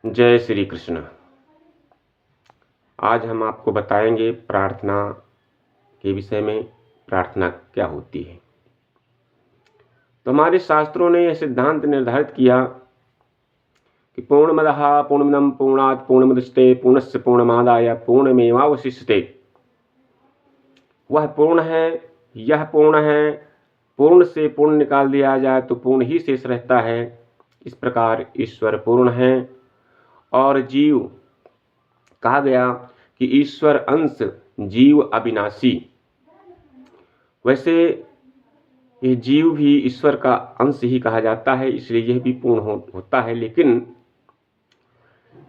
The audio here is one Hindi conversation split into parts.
जय श्री कृष्ण। आज हम आपको बताएंगे प्रार्थना के विषय में। प्रार्थना क्या होती है। तो हमारे शास्त्रों ने यह सिद्धांत निर्धारित किया कि पूर्णमदः पूर्णमिदं पूर्णात् पूर्णमुदच्यते पूर्णस्य पूर्णमादाय पूर्णमेवावशिष्यते। वह पूर्ण है, यह पूर्ण है। पूर्ण से पूर्ण निकाल दिया जाए तो पूर्ण ही शेष रहता है। इस प्रकार ईश्वर पूर्ण है और जीव कहा गया कि ईश्वर अंश जीव अविनाशी। वैसे यह जीव भी ईश्वर का अंश ही कहा जाता है, इसलिए यह भी पूर्ण होता है। लेकिन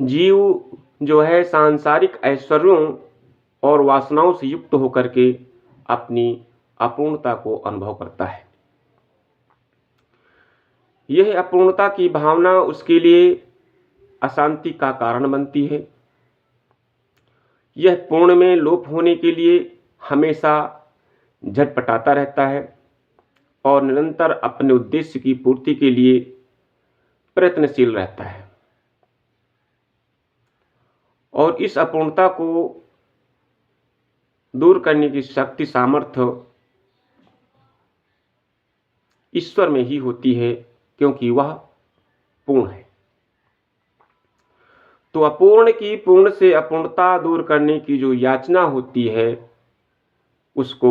जीव जो है सांसारिक ऐश्वर्यों और वासनाओं से युक्त होकर के अपनी अपूर्णता को अनुभव करता है। यह अपूर्णता की भावना उसके लिए अशांति का कारण बनती है। यह पूर्ण में लोप होने के लिए हमेशा झटपटाता रहता है और निरंतर अपने उद्देश्य की पूर्ति के लिए प्रयत्नशील रहता है। और इस अपूर्णता को दूर करने की शक्ति सामर्थ्य ईश्वर में ही होती है, क्योंकि वह पूर्ण है। तो अपूर्ण की पूर्ण से अपूर्णता दूर करने की जो याचना होती है उसको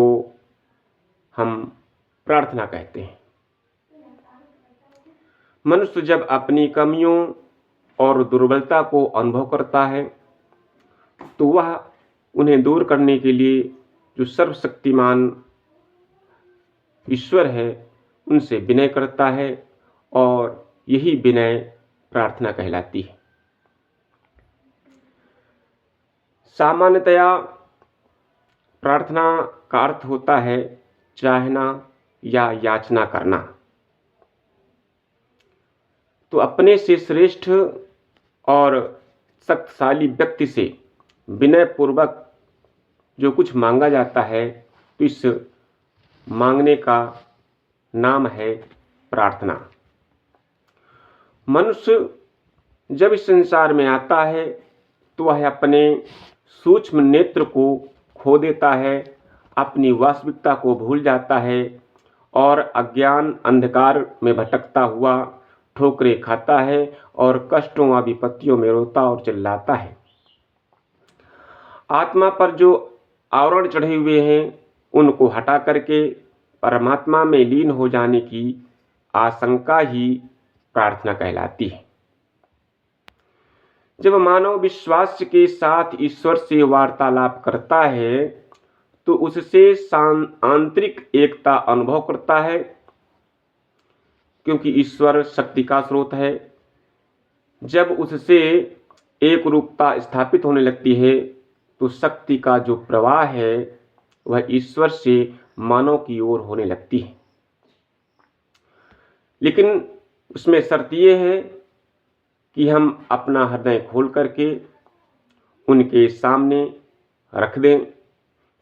हम प्रार्थना कहते हैं। मनुष्य जब अपनी कमियों और दुर्बलता को अनुभव करता है तो वह उन्हें दूर करने के लिए जो सर्वशक्तिमान ईश्वर है उनसे विनय करता है, और यही विनय प्रार्थना कहलाती है। सामान्यतया प्रार्थना का अर्थ होता है चाहना या याचना करना। तो अपने से श्रेष्ठ और शक्तिशाली व्यक्ति से विनय पूर्वक जो कुछ मांगा जाता है तो इस मांगने का नाम है प्रार्थना। मनुष्य जब इस संसार में आता है तो वह अपने सूक्ष्म नेत्र को खो देता है, अपनी वास्तविकता को भूल जाता है और अज्ञान अंधकार में भटकता हुआ ठोकरें खाता है और कष्टों व विपत्तियों में रोता और चिल्लाता है। आत्मा पर जो आवरण चढ़े हुए हैं उनको हटा करके परमात्मा में लीन हो जाने की आशंका ही प्रार्थना कहलाती है। जब मानव विश्वास के साथ ईश्वर से वार्तालाप करता है तो उससे आंतरिक एकता अनुभव करता है, क्योंकि ईश्वर शक्ति का स्रोत है। जब उससे एक रूपता स्थापित होने लगती है तो शक्ति का जो प्रवाह है वह ईश्वर से मानव की ओर होने लगती है। लेकिन उसमें शर्त यह है कि हम अपना हृदय खोल करके उनके सामने रख दें,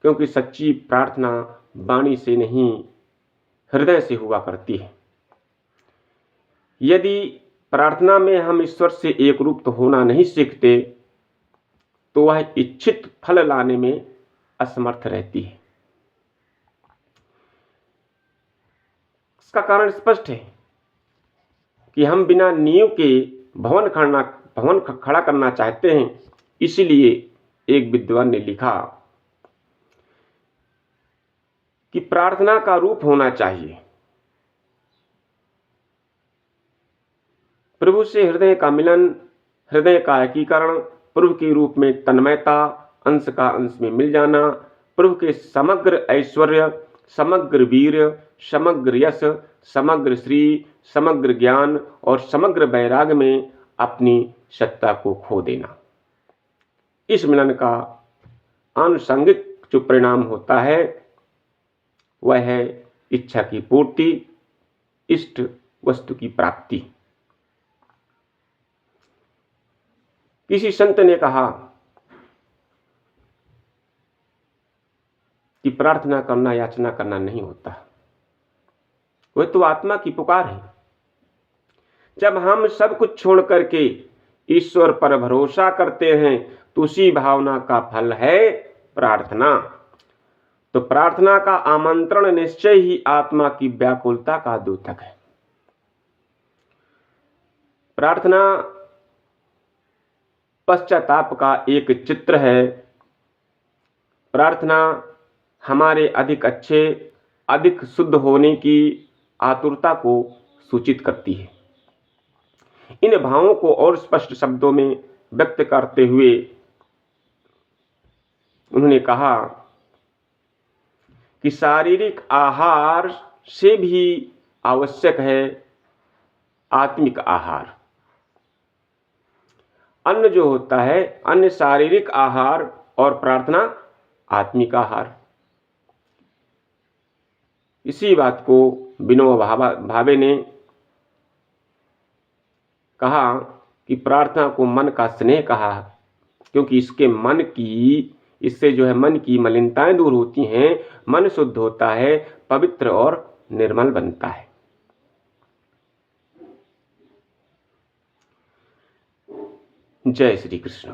क्योंकि सच्ची प्रार्थना वाणी से नहीं हृदय से हुआ करती है। यदि प्रार्थना में हम ईश्वर से एक रूप होना नहीं सीखते तो वह इच्छित फल लाने में असमर्थ रहती है। इसका कारण स्पष्ट है कि हम बिना नींव के भवन खड़ा करना चाहते हैं। इसलिए एक विद्वान ने लिखा कि प्रार्थना का रूप होना चाहिए प्रभु से हृदय का मिलन, हृदय का एकीकरण, प्रभु के रूप में तन्मयता, अंश का अंश में मिल जाना, प्रभु के समग्र ऐश्वर्य, समग्र वीर्य, समग्र यश, समग्र श्री, समग्र ज्ञान और समग्र वैराग्य में अपनी सत्ता को खो देना। इस मिलन का आनुषंगिक जो परिणाम होता है वह है इच्छा की पूर्ति, इष्ट वस्तु की प्राप्ति। किसी संत ने कहा कि प्रार्थना करना याचना करना नहीं होता, वह तो आत्मा की पुकार है। जब हम सब कुछ छोड़ करके ईश्वर पर भरोसा करते हैं तो उसी भावना का फल है प्रार्थना। तो प्रार्थना का आमंत्रण निश्चय ही आत्मा की व्याकुलता का द्योतक है। प्रार्थना पश्चाताप का एक चित्र है। प्रार्थना हमारे अधिक अच्छे, अधिक शुद्ध होने की आतुरता को सूचित करती है। इन भावों को और स्पष्ट शब्दों में व्यक्त करते हुए उन्होंने कहा कि शारीरिक आहार से भी आवश्यक है आत्मिक आहार। अन्न जो होता है, अन्न शारीरिक आहार और प्रार्थना आत्मिक आहार। इसी बात को विनोबा भावे ने कहा कि प्रार्थना को मन का स्नेह कहा, क्योंकि इससे जो है मन की मलिनताएं दूर होती हैं, मन शुद्ध होता है, पवित्र और निर्मल बनता है। जय श्री कृष्ण।